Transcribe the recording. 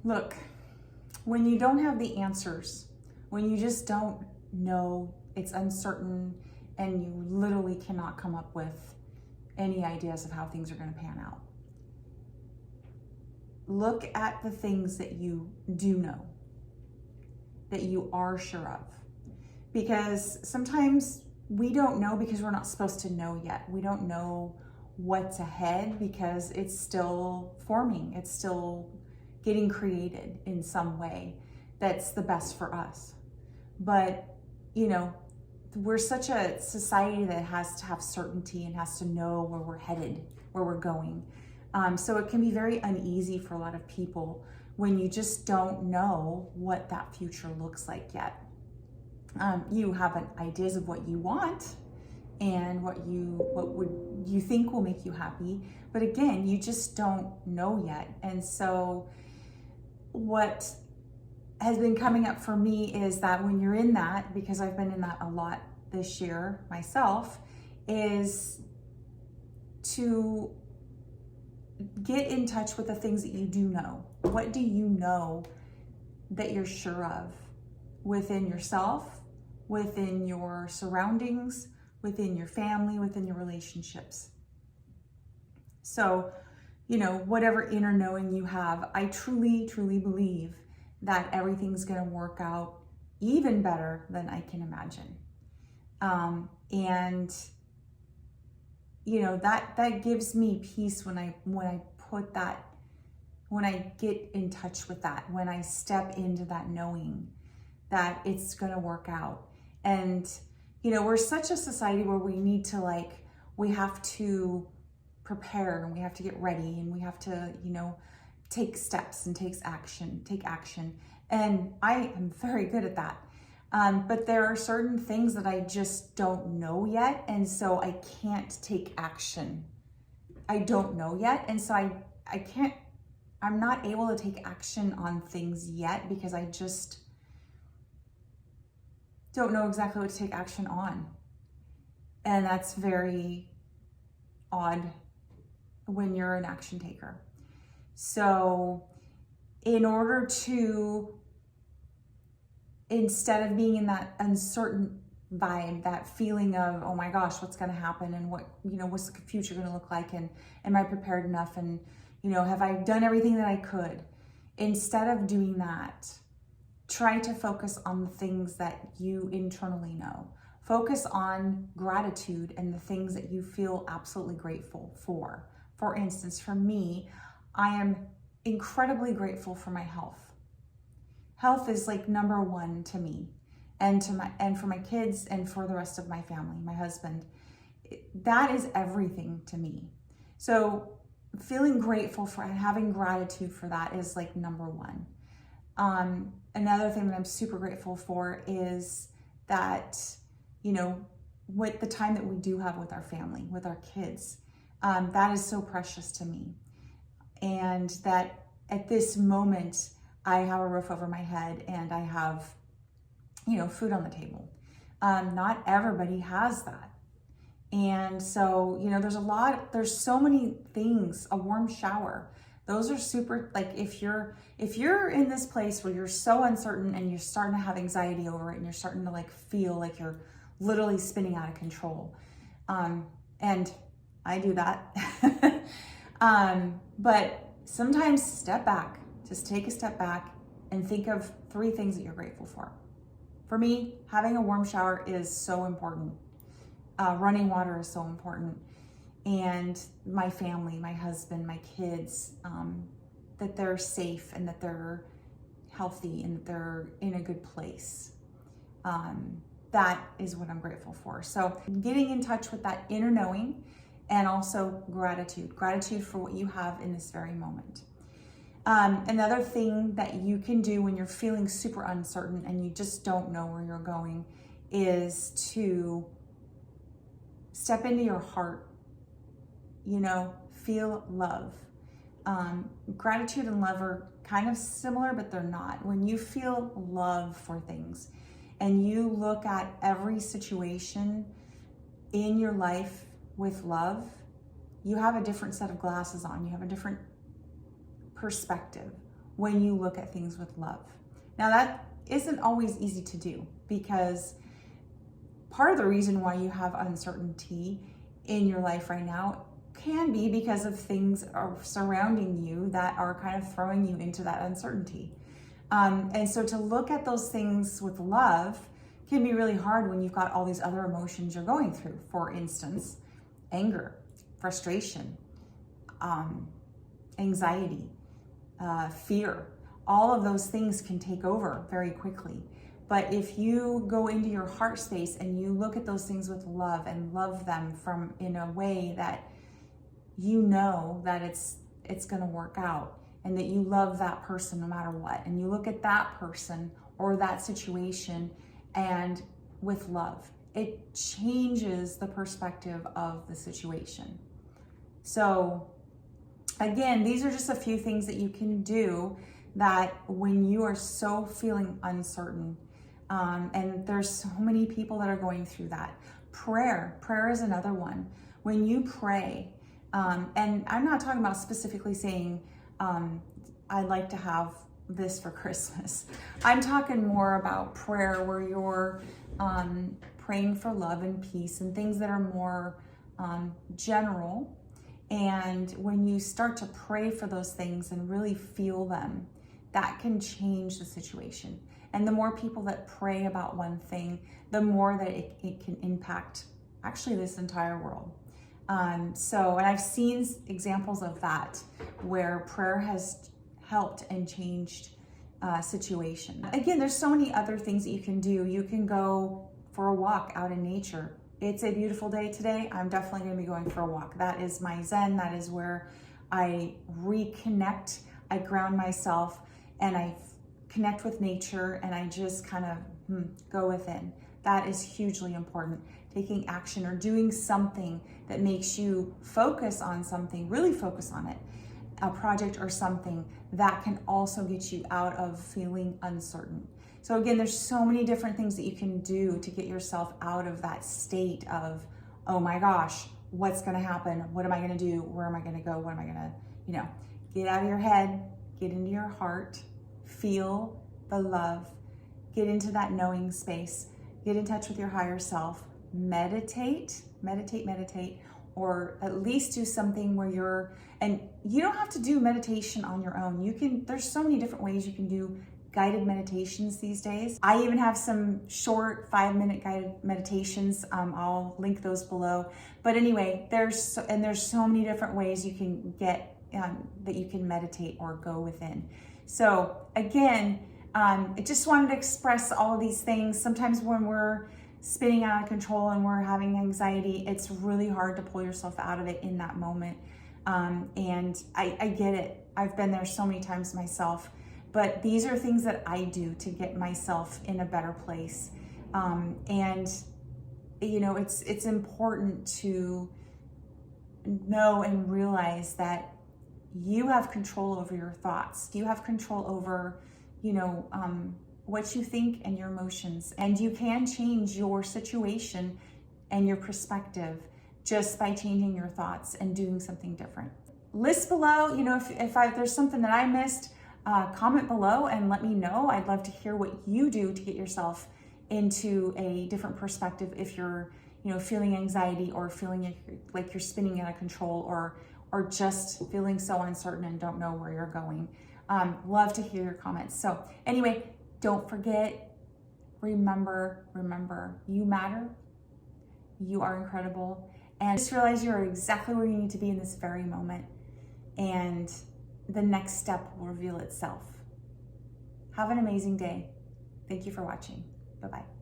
Look, when you don't have the answers, when you just don't know, it's uncertain, and you literally cannot come up with any ideas of how things are going to pan out, look at the things that you do know, that you are sure of. Because sometimes we don't know because we're not supposed to know yet. We don't know what's ahead because it's still forming. It's still getting created in some way that's the best for us. But, you know, we're such a society that has to have certainty and has to know where we're headed, where we're going. So it can be very uneasy for a lot of people when you just don't know what that future looks like yet. You have ideas of what you want and what would you think will make you happy, but again, you just don't know yet. And so what has been coming up for me is that when you're in that, because I've been in that a lot this year myself, is to get in touch with the things that you do know. What do you know that you're sure of within yourself, within your surroundings, within your family, within your relationships? So, you know, whatever inner knowing you have, I truly, truly believe that everything's going to work out even better than I can imagine. And you know, that gives me peace when I put that, when I get in touch with that, when I step into that knowing that it's going to work out. And you know, we're such a society where we need to we have to prepare and we have to get ready and we have to, you know, take steps and take action. And I am very good at that. But there are certain things that I just don't know yet. And so I can't take action. I don't know yet. And so I'm not able to take action on things yet because I just don't know exactly what to take action on. And that's very odd when you're an action taker. So in order to, instead of being in that uncertain vibe, that feeling of, oh my gosh, what's going to happen and what, you know, what's the future going to look like, and am I prepared enough, and, you know, have I done everything that I could? Instead of doing that, try to focus on the things that you internally know. Focus on gratitude and the things that you feel absolutely grateful for. For instance, for me, I am incredibly grateful for my health. Health is like number one to me, and for my kids, and for the rest of my family, my husband. That is everything to me. So feeling grateful for and having gratitude for that is like number one. Another thing that I'm super grateful for is that, you know, with the time that we do have with our family, with our kids, that is so precious to me. And that at this moment, I have a roof over my head and I have, you know, food on the table. Not everybody has that. And so, you know, there's so many things, a warm shower. Those are super, like if you're in this place where you're so uncertain and you're starting to have anxiety over it and you're starting to like feel like you're literally spinning out of control. And I do that. But sometimes step back, just take a step back and think of 3 things that you're grateful for. For me, having a warm shower is so important. Running water is so important. And my family, my husband, my kids, that they're safe and that they're healthy and that they're in a good place. That is what I'm grateful for. So getting in touch with that inner knowing, and also gratitude for what you have in this very moment. Another thing that you can do when you're feeling super uncertain and you just don't know where you're going is to step into your heart, you know, feel love. Gratitude and love are kind of similar, but they're not. When you feel love for things and you look at every situation in your life with love, you have a different set of glasses on. You have a different perspective when you look at things with love. Now that isn't always easy to do, because part of the reason why you have uncertainty in your life right now can be because of things are surrounding you that are kind of throwing you into that uncertainty. And so to look at those things with love can be really hard when you've got all these other emotions you're going through. For instance, anger, frustration, anxiety, fear. All of those things can take over very quickly. But if you go into your heart space and you look at those things with love and love them from in a way that you know that it's going to work out, and that you love that person no matter what, and you look at that person or that situation and with love, it changes the perspective of the situation. So again, these are just a few things that you can do that when you are so feeling uncertain, and there's so many people that are going through that. Prayer is another one. When you pray, and I'm not talking about specifically saying, I'd like to have this for Christmas. I'm talking more about prayer where you're praying for love and peace and things that are more general. And when you start to pray for those things and really feel them, that can change the situation. And the more people that pray about one thing, the more that it can impact actually this entire world. And I've seen examples of that where prayer has helped and changed situation. Again, there's so many other things that you can do. You can go for a walk out in nature. It's a beautiful day today. I'm definitely going to be going for a walk. That is my zen. That is where I reconnect, I ground myself, and I connect with nature, and I just kind of go within. That is hugely important. Taking action or doing something that makes you focus on something, really focus on it, a project or something that can also get you out of feeling uncertain. So again, there's so many different things that you can do to get yourself out of that state of, oh my gosh, what's going to happen? What am I going to do? Where am I going to go? What am I going to, get out of your head, get into your heart, feel the love, get into that knowing space, get in touch with your higher self, meditate, or at least do something where and you don't have to do meditation on your own. There's so many different ways you can do guided meditations these days. I even have some short 5-minute guided meditations. I'll link those below. But anyway, there's so many different ways you can get that you can meditate or go within. So again, I just wanted to express all of these things. Sometimes when we're spinning out of control and we're having anxiety, it's really hard to pull yourself out of it in that moment. And I get it. I've been there so many times myself. But these are things that I do to get myself in a better place. And it's important to know and realize that you have control over your thoughts. You have control over, what you think and your emotions. And you can change your situation and your perspective just by changing your thoughts and doing something different. List below, if there's something that I missed, comment below and let me know. I'd love to hear what you do to get yourself into a different perspective if you're, feeling anxiety or feeling like you're spinning out of control or just feeling so uncertain and don't know where you're going. Love to hear your comments. So anyway, don't forget, remember, you matter, you are incredible, and just realize you are exactly where you need to be in this very moment. And the next step will reveal itself. Have an amazing day. Thank you for watching. Bye-bye.